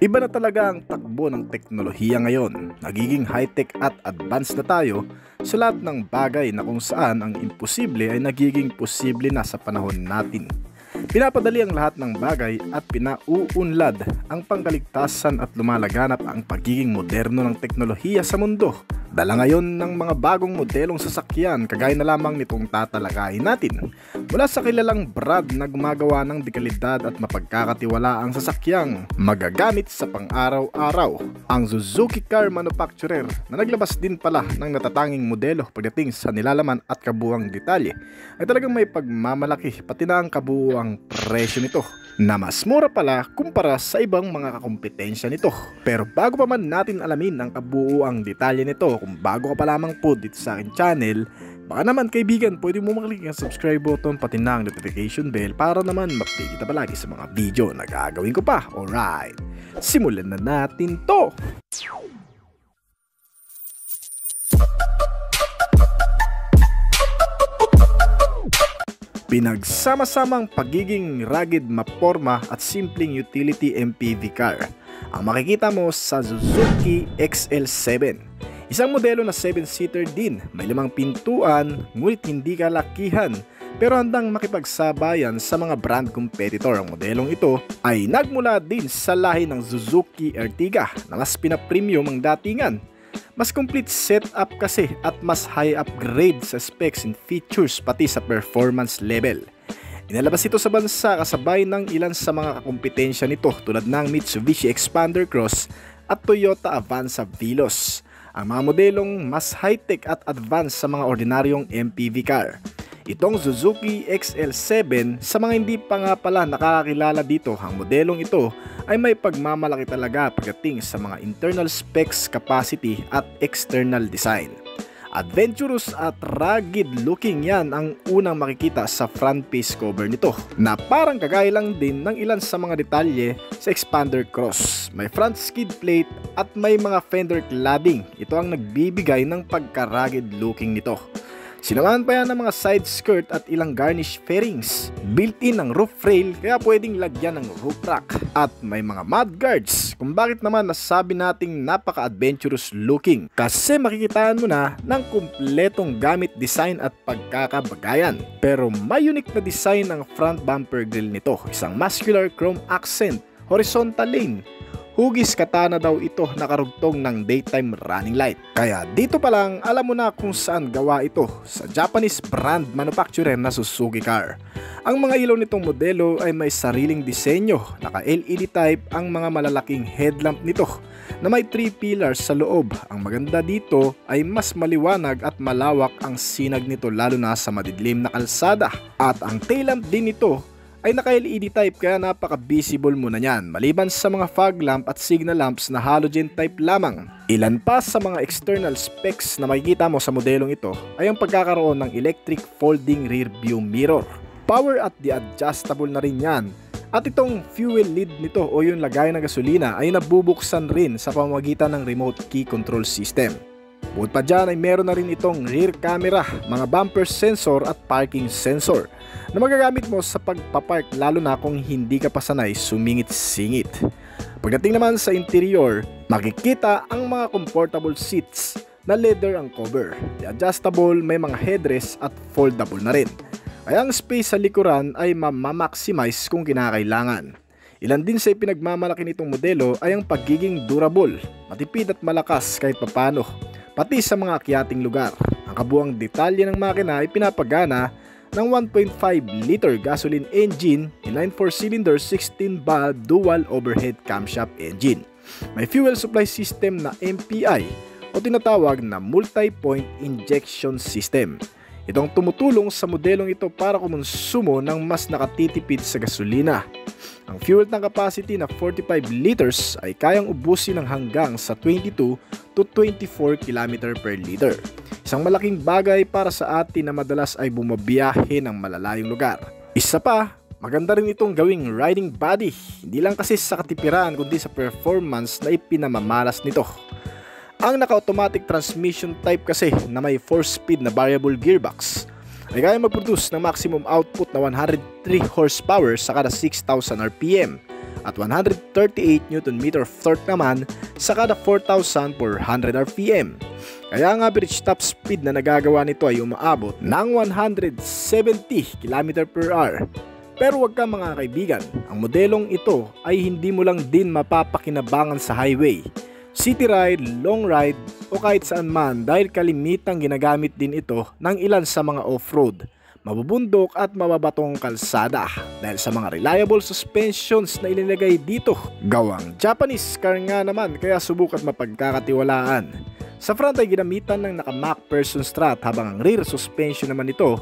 Iba na talaga ang takbo ng teknolohiya ngayon. Nagiging high-tech at advanced na tayo sa lahat ng bagay na kung saan ang imposible ay nagiging posible na sa panahon natin. Pinapadali ang lahat ng bagay at pinauunlad ang pangkaligtasan at lumalaganap ang pagiging moderno ng teknolohiya sa mundo. Dala ngayon ng mga bagong modelong sasakyan kagaya na lamang nitong tatalakayin natin. Mula sa kilalang brand na gumagawa ng dekalidad at mapagkakatiwalaang sasakyang magagamit sa pang-araw-araw. Ang Suzuki Car Manufacturer na naglabas din pala ng natatanging modelo pagdating sa nilalaman at kabuuang detalye ay talagang may pagmamalaki pati na ang kabuuang presyo nito na mas mura pala kumpara sa ibang mga kakumpetensya nito. Pero bago pa man natin alamin ang kabuuang detalye nito, kung bago ka pa lamang po dito sa akin channel, baka naman kaibigan pwede mo maklik ang subscribe button pati na ang notification bell para naman ma-update kita palagi sa mga video na gagawin ko pa. Alright, simulan na natin to! Pinagsama-samang pagiging rugged, maporma at simpleng utility MPV car ang makikita mo sa Suzuki XL7. Isang modelo na 7-seater din, may 5 pintuan, ngunit hindi kalakihan pero handang makipagsabayan sa mga brand competitor. Ang modelong ito ay nagmula din sa lahi ng Suzuki Ertiga na mas pinapremium ang datingan. Mas complete setup kasi at mas high upgrade sa specs and features pati sa performance level. Inalabas ito sa bansa kasabay ng ilan sa mga kakumpetensya nito tulad ng Mitsubishi Expander Cross at Toyota Avanza Veloz. Ang mga modelong mas high-tech at advanced sa mga ordinaryong MPV car. Itong Suzuki XL7, sa mga hindi pa nga pala nakakakilala dito, ang modelong ito ay may pagmamalaki talaga pagdating sa mga internal specs, capacity at external design. Adventurous at rugged looking yan ang unang makikita sa front face cover nito na parang kagaya lang din ng ilan sa mga detalye sa Expander Cross. May front skid plate at may mga fender cladding. Ito ang nagbibigay ng pagka-rugged looking nito. Sinamahan pa yan ng mga side skirt at ilang garnish fairings. Built-in ang roof rail kaya pwedeng lagyan ng roof rack. At may mga mud guards kung bakit naman nasabi nating napaka-adventurous looking. Kasi makikitaan mo na ng kumpletong gamit, design at pagkakabagayan. Pero may unique na design ang front bumper grill nito. Isang muscular chrome accent, horizontal lane. Hugis katana daw ito nakarugtong ng daytime running light. Kaya dito pa lang alam mo na kung saan gawa ito, sa Japanese brand manufacturer na Suzuki Car. Ang mga ilaw nitong modelo ay may sariling disenyo, naka-LED type ang mga malalaking headlamp nito na may 3 pillars sa loob. Ang maganda dito ay mas maliwanag at malawak ang sinag nito lalo na sa madidilim na kalsada. At ang tail lamp din nito ay naka-LED type kaya napaka-visible mo na yan maliban sa mga fog lamp at signal lamps na halogen type lamang. Ilan pa sa mga external specs na makikita mo sa modelong ito ay ang pagkakaroon ng electric folding rear view mirror. Power at the adjustable na rin yan. At itong fuel lid nito o yung lagay ng gasolina ay nabubuksan rin sa pamamagitan ng remote key control system. Bukod pa dyan ay meron na rin itong rear camera, mga bumper sensor at parking sensor na magagamit mo sa pagpapark lalo na kung hindi ka pa sanay sumingit-singit. Pagdating naman sa interior, makikita ang mga comfortable seats na leather ang cover. Adjustable, may mga headrest at foldable na rin. Kaya ang space sa likuran ay mamamaximize kung kinakailangan. Ilan din sa ipinagmamalaki nitong modelo ay ang pagiging durable, matipid at malakas kahit papano, pati sa mga akyating lugar. Ang kabuang detalye ng makina ay pinapagana ng 1.5 liter gasoline engine, 9-4-cylinder 16-valve dual overhead camshaft engine. May fuel supply system na MPI o tinatawag na multi-point injection system. Itong tumutulong sa modelong ito para kumonsumo ng mas nakatitipid sa gasolina. Ang fuel tank capacity na 45 liters ay kayang ubusin ng hanggang sa 22 to 24 km per liter. Isang malaking bagay para sa atin na madalas ay bumabiyahe ng malalayong lugar. Isa pa, maganda rin itong gawing riding body. Hindi lang kasi sa katipiran kundi sa performance na ipinamamalas nito. Ang naka-automatic transmission type kasi na may 4-speed na variable gearbox ay kaya mag-produce ng maximum output na 103 horsepower sa kada 6,000 RPM at 138 Nm of torque naman sa kada 4,400 RPM. Kaya ang average top speed na nagagawa nito ay umaabot ng 170 km/h. Pero wag ka mga kaibigan, ang modelong ito ay hindi mo lang din mapapakinabangan sa highway, city ride, long ride o kahit saan man dahil kalimitang ginagamit din ito ng ilan sa mga off-road, mabubundok at mababatong kalsada dahil sa mga reliable suspensions na ilinagay dito. Gawang Japanese car nga naman kaya subuk at mapagkakatiwalaan. Sa front ay ginamitan ng naka-MacPherson strut habang ang rear suspension naman nito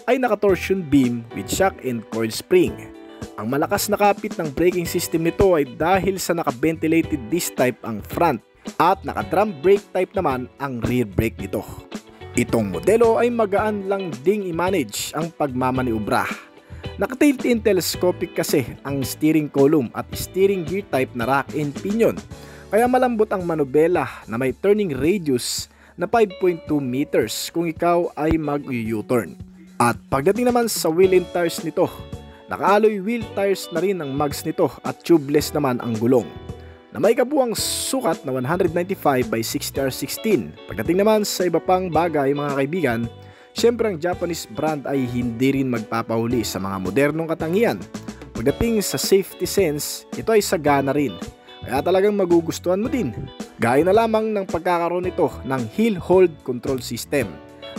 ay naka-torsion beam with shock and coil spring. Ang malakas na kapit ng braking system nito ay dahil sa naka-ventilated disc type ang front at naka-drum brake type naman ang rear brake nito. Itong modelo ay magaan lang ding i-manage ang pagmamaniobra. Naka-tilt-in telescopic kasi ang steering column at steering gear type na rack and pinion. Kaya malambot ang manubela na may turning radius na 5.2 meters kung ikaw ay mag-U-turn. At pagdating naman sa wheel and tires nito, naka-alloy wheel tires na rin ang mags nito at tubeless naman ang gulong, na may kabuuang sukat na 195 by 60R16. Pagdating naman sa iba pang bagay mga kaibigan, syempre ang Japanese brand ay hindi rin magpapahuli sa mga modernong katangian. Pagdating sa safety sense, ito ay sagana rin, kaya talagang magugustuhan mo din. Gaya na lamang ng pagkakaroon nito ng hill hold control system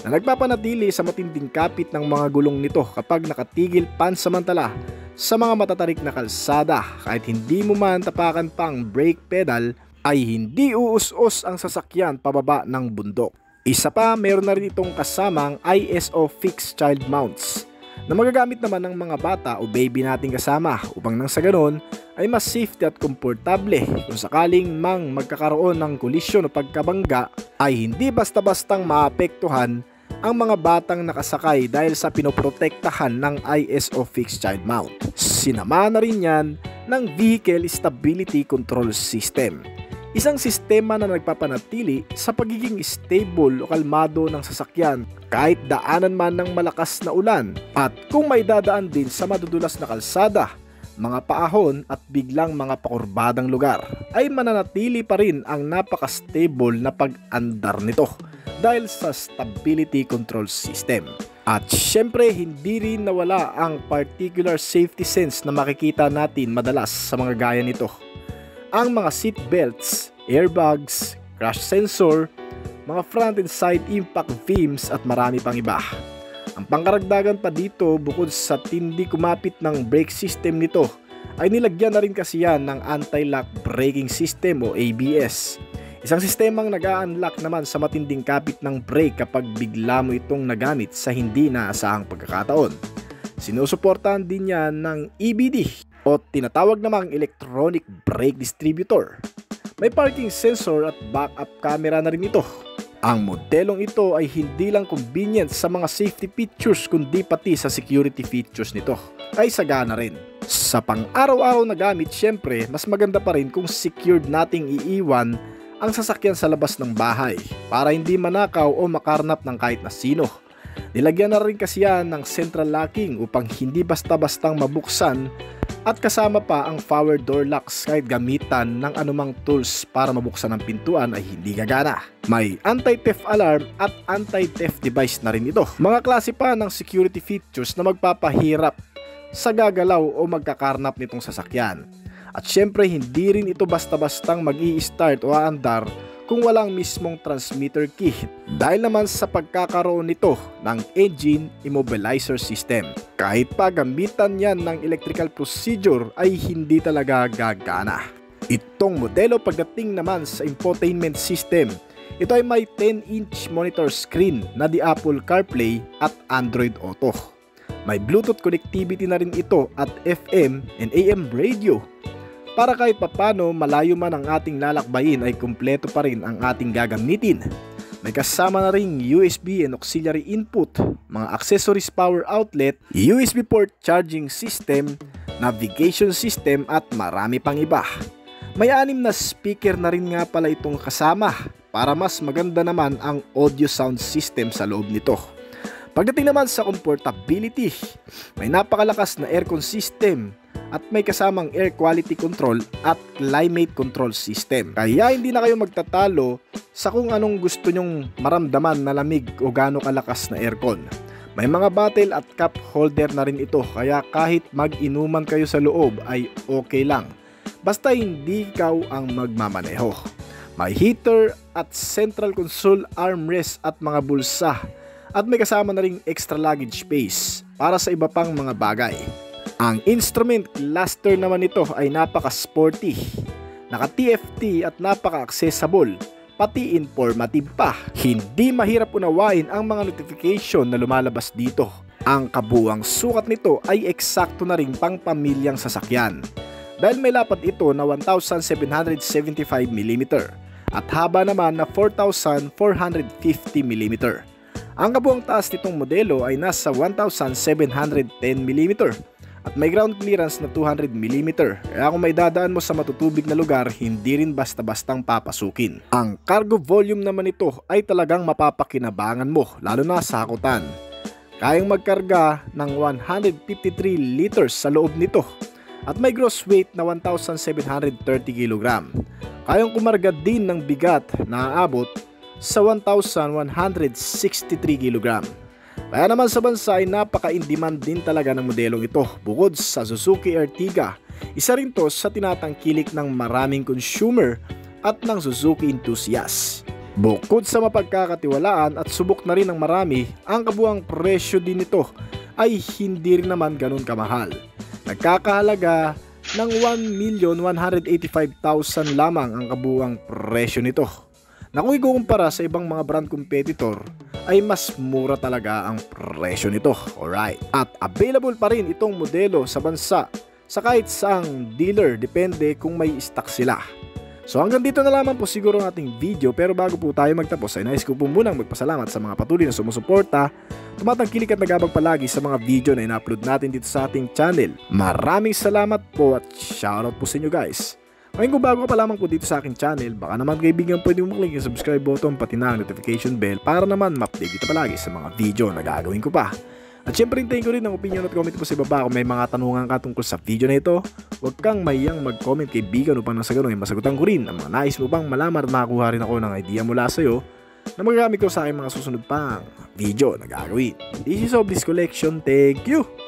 na nagpapanatili sa matinding kapit ng mga gulong nito kapag nakatigil pansamantala sa mga matatarik na kalsada. Kahit hindi mo man tapakan pang brake pedal ay hindi uus-us ang sasakyan pababa ng bundok. Isa pa, meron na rin itong kasamang ISO fixed child mounts na magagamit naman ng mga bata o baby nating kasama upang nang sa ganon ay mas safety at komportable kung sakaling magkakaroon ng kolisyon o pagkabangga ay hindi basta-bastang maapektuhan ang mga batang nakasakay dahil sa pinoprotektahan ng ISO fixed child mount. Sinama na rin yan ng Vehicle Stability Control System, isang sistema na nagpapanatili sa pagiging stable o kalmado ng sasakyan kahit daanan man ng malakas na ulan at kung may dadaan din sa madudulas na kalsada, mga paahon at biglang mga pakurbadang lugar ay mananatili pa rin ang napaka-stable na pag-andar nito dahil sa stability control system. At syempre hindi rin nawala ang particular safety sense na makikita natin madalas sa mga gaya nito. Ang mga seat belts, airbags, crash sensor, mga front and side impact beams at marami pang iba. Ang pangkaragdagan pa dito bukod sa tindi kumapit ng brake system nito ay nilagyan na rin kasi yan ng anti-lock braking system o ABS. Isang sistemang nag-a-unlock naman sa matinding kapit ng brake kapag bigla mo itong nagamit sa hindi naasahang pagkakataon. Sinusuportahan din yan ng EBD o tinatawag namang electronic brake distributor. May parking sensor at backup camera na rin ito. Ang modelong ito ay hindi lang convenient sa mga safety features kundi pati sa security features nito ay sagana rin. Sa pang-araw-araw na gamit, syempre mas maganda pa rin kung secured nating iiwan ang sasakyan sa labas ng bahay para hindi manakaw o makarnap ng kahit na sino. Nilagyan na rin kasi yan ng central locking upang hindi basta-bastang mabuksan at kasama pa ang power door locks kahit gamitan ng anumang tools para mabuksan ang pintuan ay hindi gagana. May anti-theft alarm at anti-theft device na rin ito. Mga klase pa ng security features na magpapahirap sa gagalaw o magkakarnap nitong sasakyan. At syempre hindi rin ito basta-bastang mag-i-start o aandar kung walang mismong transmitter key dahil naman sa pagkakaroon nito ng engine immobilizer system. Kahit pa gamitan yan ng electrical procedure ay hindi talaga gagana. Itong modelo pagdating naman sa infotainment system, ito ay may 10-inch monitor screen na di Apple CarPlay at Android Auto. May Bluetooth connectivity na rin ito at FM and AM radio. Para kahit papano malayo man ang ating lalakbayin ay kumpleto pa rin ang ating gagamitin. May kasama na ring USB and auxiliary input, mga accessories power outlet, USB port charging system, navigation system at marami pang iba. May 6 na speaker na rin nga pala itong kasama para mas maganda naman ang audio sound system sa loob nito. Pagdating naman sa comfortability, may napakalakas na aircon system at may kasamang air quality control at climate control system. Kaya hindi na kayo magtatalo sa kung anong gusto nyong maramdaman na lamig o gaano kalakas na aircon. May mga bottle at cup holder na rin ito, kaya kahit mag-inuman kayo sa loob ay okay lang. Basta hindi ikaw ang magmamaneho. May heater at central console armrest at mga bulsa. At may kasama na ring extra luggage space para sa iba pang mga bagay. Ang instrument cluster naman nito ay napaka-sporty, naka-TFT at napaka-accessible, pati informative pa. Hindi mahirap unawain ang mga notification na lumalabas dito. Ang kabuuang sukat nito ay eksakto na ring pang pamilyang sasakyan. Dahil may lapad ito na 1,775mm at haba naman na 4,450mm. Ang kabuuang taas nitong modelo ay nasa 1,710mm at may ground clearance na 200mm. Kaya kung may dadaan mo sa matutubig na lugar, hindi rin basta-bastang papasukin. Ang cargo volume naman nito ay talagang mapapakinabangan mo, lalo na sa hakutan. Kayang magkarga ng 153 liters sa loob nito at may gross weight na 1,730kg. Kayang kumarga din ng bigat na aabot sa 1,163kg. Kaya naman sa bansa ay napaka-in-demand din talaga ng modelong ito. Bukod sa Suzuki Ertiga, isa rin to sa tinatangkilik ng maraming consumer at ng Suzuki enthusiast. Bukod sa mapagkakatiwalaan at subok na rin ng marami, ang kabuang presyo din nito ay hindi rin naman ganun kamahal. Nagkakahalaga ng 1,185,000 lamang ang kabuang presyo nito. Na kung ikukumpara sa ibang mga brand competitor, ay mas mura talaga ang presyo nito. Alright. At available pa rin itong modelo sa bansa sa kahit saang dealer, depende kung may stock sila. So hanggang dito na lamang po siguro ang ating video, pero bago po tayo magtapos ay nais ko po munang magpasalamat sa mga patuloy na sumusuporta, tumatangkilik at nagabag palagi sa mga video na ina-upload natin dito sa ating channel. Maraming salamat po at shoutout po sa inyo guys. Ngayon kung bago ka pa lamang po dito sa aking channel, baka naman kaibigan pwede mo maklik yung subscribe button pati na ang notification bell para naman ma-update dito palagi sa mga video na gagawin ko pa. At syempre hintayin ko rin ang opinion at comment po sa ibaba kung may mga tanungan ka tungkol sa video na ito. Huwag kang mahiyang mag-comment kaibigan upang nang sa ganun ay masagutan ko rin ang mga nais mo pang malaman at makakuha rin ako ng idea mula sa'yo na magagamit ko sa aking mga susunod pang video na gagawin. This is Oblis Collection. Thank you!